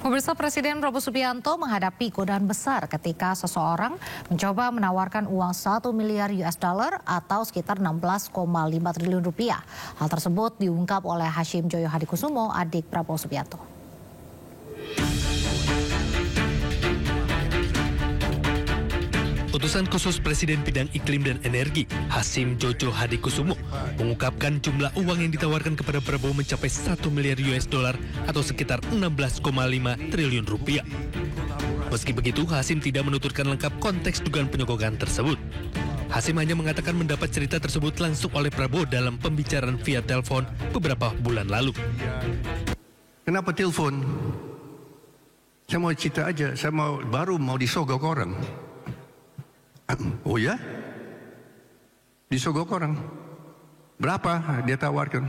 Pemirsa, Presiden Prabowo Subianto menghadapi godaan besar ketika seseorang mencoba menawarkan uang 1 miliar US dollar atau sekitar 16,5 triliun rupiah. Hal tersebut diungkap oleh Hashim Joyo Hadikusumo, adik Prabowo Subianto. Utusan khusus Presiden Bidang Iklim dan Energi, Hashim Joyo Hadikusumo, mengungkapkan jumlah uang yang ditawarkan kepada Prabowo mencapai 1 miliar US dollar atau sekitar 16,5 triliun rupiah. Meski begitu, Hashim tidak menuturkan lengkap konteks dugaan penyogokan tersebut. Hashim hanya mengatakan mendapat cerita tersebut langsung oleh Prabowo dalam pembicaraan via telepon beberapa bulan lalu. Kenapa telepon? Saya mau cerita aja, saya baru mau disogok orang. Oh ya? Disogok orang. Berapa dia tawarkan?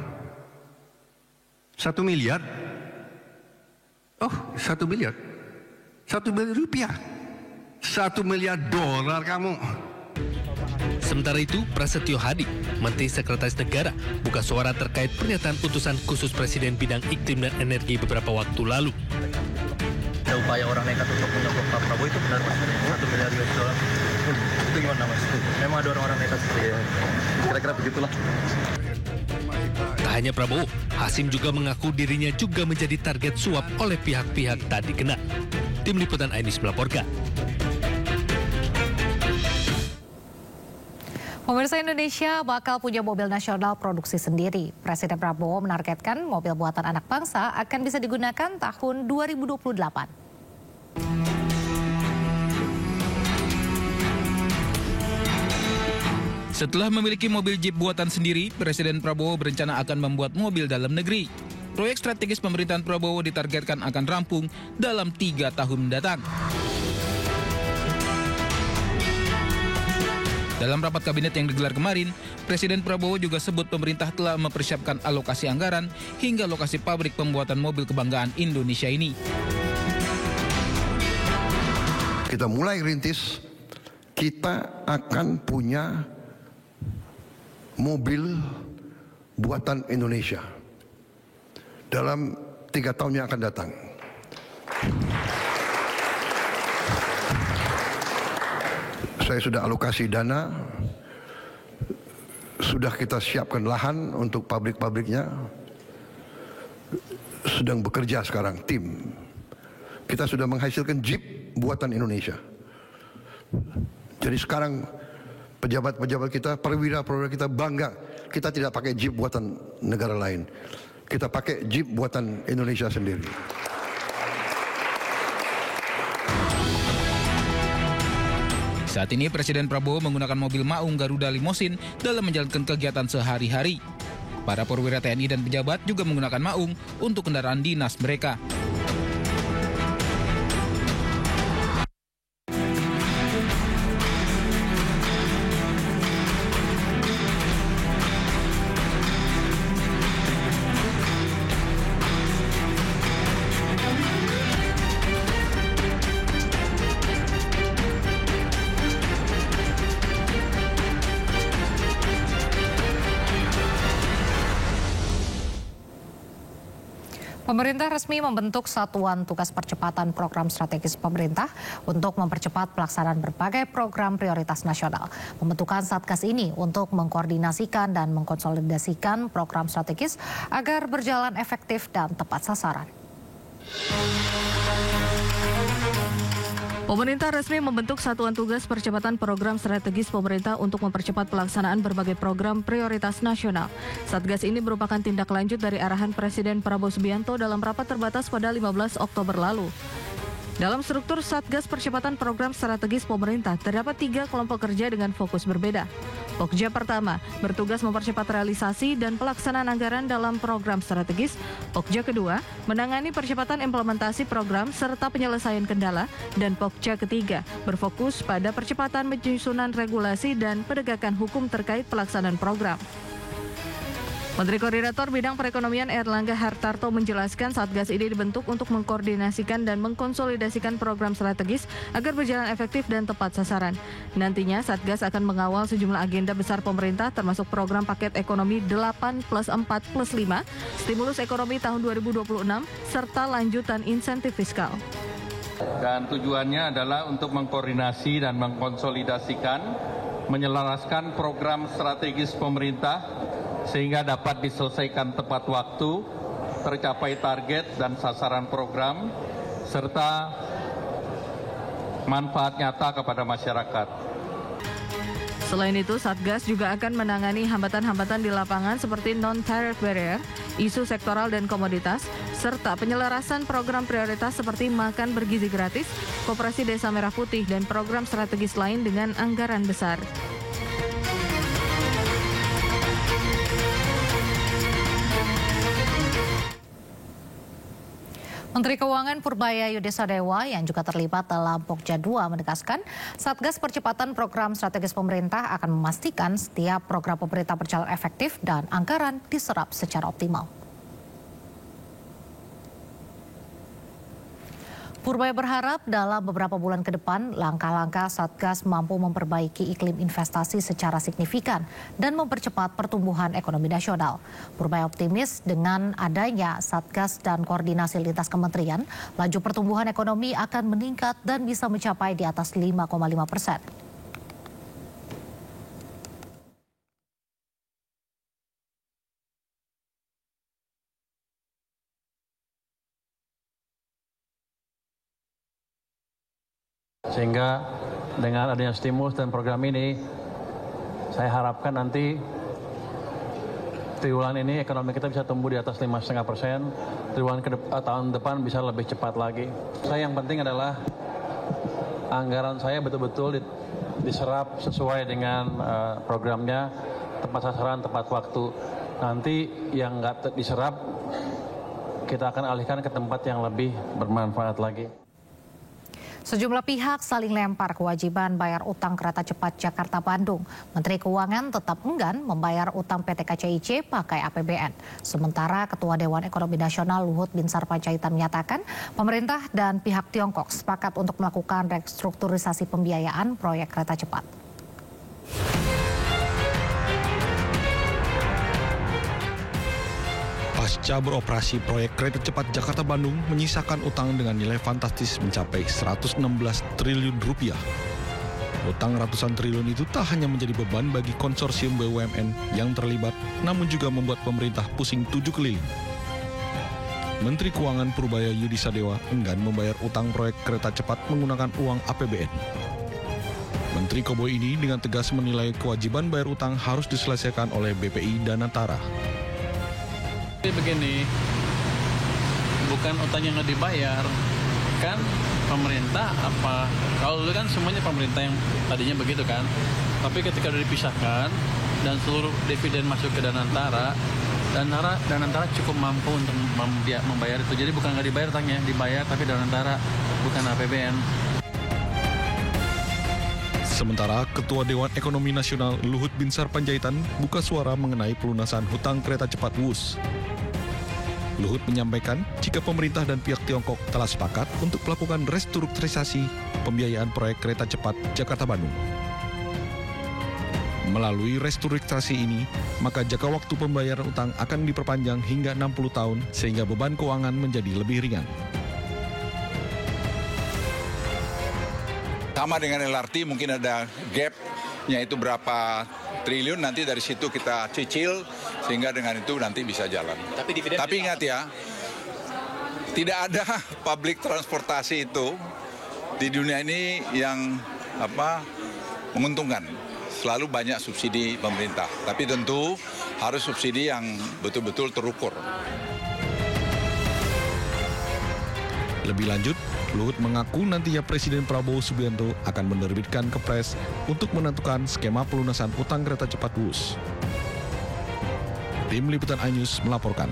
1 miliar? Oh, 1 miliar. 1 miliar rupiah. 1 miliar dolar kamu. Sementara itu, Prasetyo Hadi, Menteri Sekretaris Negara, buka suara terkait pernyataan utusan khusus Presiden Bidang Iklim dan Energi beberapa waktu lalu. Ada upaya orang nekat untuk menyogok Pak Prabowo, itu benar mas? 1 miliar US dollar. Itu gimana mas? Memang ada orang-orang nekat seperti itu? Kira-kira begitulah. Tak hanya Prabowo, Hashim juga mengaku dirinya juga menjadi target suap oleh pihak-pihak tak dikenal. Tim Liputan Ainis melaporkan. Pemirsa, Indonesia bakal punya mobil nasional produksi sendiri. Presiden Prabowo menargetkan mobil buatan anak bangsa akan bisa digunakan tahun 2028. Setelah memiliki mobil Jeep buatan sendiri, Presiden Prabowo berencana akan membuat mobil dalam negeri. Proyek strategis pemerintahan Prabowo ditargetkan akan rampung dalam 3 tahun mendatang. Dalam rapat kabinet yang digelar kemarin, Presiden Prabowo juga sebut pemerintah telah mempersiapkan alokasi anggaran hingga lokasi pabrik pembuatan mobil kebanggaan Indonesia ini. Kita mulai rintis, kita akan punya mobil buatan Indonesia dalam 3 tahun yang akan datang. Saya sudah alokasi dana, sudah kita siapkan lahan untuk pabrik-pabriknya, sedang bekerja sekarang tim. Kita sudah menghasilkan Jeep buatan Indonesia. Jadi sekarang pejabat-pejabat kita, perwira-perwira kita bangga, kita tidak pakai Jeep buatan negara lain. Kita pakai Jeep buatan Indonesia sendiri. Saat ini Presiden Prabowo menggunakan mobil Maung Garuda Limousine dalam menjalankan kegiatan sehari-hari. Para perwira TNI dan pejabat juga menggunakan Maung untuk kendaraan dinas mereka. Pemerintah resmi membentuk Satuan Tugas Percepatan Program Strategis Pemerintah untuk mempercepat pelaksanaan berbagai program prioritas nasional. Pembentukan Satgas ini untuk mengkoordinasikan dan mengkonsolidasikan program strategis agar berjalan efektif dan tepat sasaran. Pemerintah resmi membentuk Satuan Tugas Percepatan Program Strategis Pemerintah untuk mempercepat pelaksanaan berbagai program prioritas nasional. Satgas ini merupakan tindak lanjut dari arahan Presiden Prabowo Subianto dalam rapat terbatas pada 15 Oktober lalu. Dalam struktur Satgas Percepatan Program Strategis Pemerintah, terdapat 3 kelompok kerja dengan fokus berbeda. Pokja pertama bertugas mempercepat realisasi dan pelaksanaan anggaran dalam program strategis. Pokja kedua menangani percepatan implementasi program serta penyelesaian kendala. Dan Pokja ketiga berfokus pada percepatan penyusunan regulasi dan penegakan hukum terkait pelaksanaan program. Menteri Koordinator Bidang Perekonomian Erlangga Hartarto menjelaskan Satgas ini dibentuk untuk mengkoordinasikan dan mengkonsolidasikan program strategis agar berjalan efektif dan tepat sasaran. Nantinya Satgas akan mengawal sejumlah agenda besar pemerintah termasuk program paket ekonomi 8+4+5, stimulus ekonomi tahun 2026, serta lanjutan insentif fiskal. Dan tujuannya adalah untuk mengkoordinasi dan mengkonsolidasikan, menyelaraskan program strategis pemerintah sehingga dapat diselesaikan tepat waktu, tercapai target dan sasaran program, serta manfaat nyata kepada masyarakat. Selain itu, Satgas juga akan menangani hambatan-hambatan di lapangan seperti non-tariff barrier, isu sektoral dan komoditas, serta penyelarasan program prioritas seperti makan bergizi gratis, Koperasi Desa Merah Putih, dan program strategis lain dengan anggaran besar. Menteri Keuangan Purbaya Yudisadewa yang juga terlibat dalam Pokja 2 menegaskan Satgas Percepatan Program Strategis Pemerintah akan memastikan setiap program pemerintah berjalan efektif dan anggaran diserap secara optimal. Purbaya berharap dalam beberapa bulan ke depan, langkah-langkah Satgas mampu memperbaiki iklim investasi secara signifikan dan mempercepat pertumbuhan ekonomi nasional. Purbaya optimis dengan adanya Satgas dan koordinasi lintas kementerian, laju pertumbuhan ekonomi akan meningkat dan bisa mencapai di atas 5,5%. Sehingga dengan adanya stimulus dan program ini, saya harapkan nanti triwulan ini ekonomi kita bisa tumbuh di atas 5,5%, triwulan tahun depan bisa lebih cepat lagi. Yang penting adalah anggaran saya betul-betul diserap sesuai dengan programnya, tepat sasaran, tepat waktu. Nanti yang nggak diserap, kita akan alihkan ke tempat yang lebih bermanfaat lagi. Sejumlah pihak saling lempar kewajiban bayar utang kereta cepat Jakarta-Bandung. Menteri Keuangan tetap enggan membayar utang PT KCIC pakai APBN. Sementara Ketua Dewan Ekonomi Nasional Luhut Binsar Panjaitan menyatakan pemerintah dan pihak Tiongkok sepakat untuk melakukan restrukturisasi pembiayaan proyek kereta cepat. Pasca beroperasi proyek kereta cepat Jakarta-Bandung menyisakan utang dengan nilai fantastis mencapai 116 triliun rupiah. Utang ratusan triliun itu tak hanya menjadi beban bagi konsorsium BUMN yang terlibat, namun juga membuat pemerintah pusing 7 keliling. Menteri Keuangan Purbaya Yudisadewa enggan membayar utang proyek kereta cepat menggunakan uang APBN. Menteri Kobo ini dengan tegas menilai kewajiban bayar utang harus diselesaikan oleh BPI dan Antara. Begini, bukan utang yang nggak dibayar, kan pemerintah apa? Kalau dulu kan semuanya pemerintah yang tadinya begitu kan, tapi ketika udah dipisahkan dan seluruh dividen masuk ke Danantara cukup mampu untuk membayar itu. Jadi bukan nggak dibayar utangnya, dibayar tapi Danantara bukan APBN. Sementara Ketua Dewan Ekonomi Nasional Luhut Binsar Panjaitan buka suara mengenai pelunasan hutang kereta cepat WUS. Luhut menyampaikan jika pemerintah dan pihak Tiongkok telah sepakat untuk melakukan restrukturisasi pembiayaan proyek kereta cepat Jakarta-Bandung. Melalui restrukturisasi ini, maka jangka waktu pembayaran utang akan diperpanjang hingga 60 tahun sehingga beban keuangan menjadi lebih ringan. Sama dengan LRT mungkin ada gap-nya itu berapa triliun, nanti dari situ kita cicil sehingga dengan itu nanti bisa jalan. Tapi ingat ya, tidak ada public transportasi itu di dunia ini yang menguntungkan. Selalu banyak subsidi pemerintah, tapi tentu harus subsidi yang betul-betul terukur. Lebih lanjut, Luhut mengaku nantinya Presiden Prabowo Subianto akan menerbitkan Kepres untuk menentukan skema pelunasan utang kereta cepat WUS. Tim Liputan iNews melaporkan.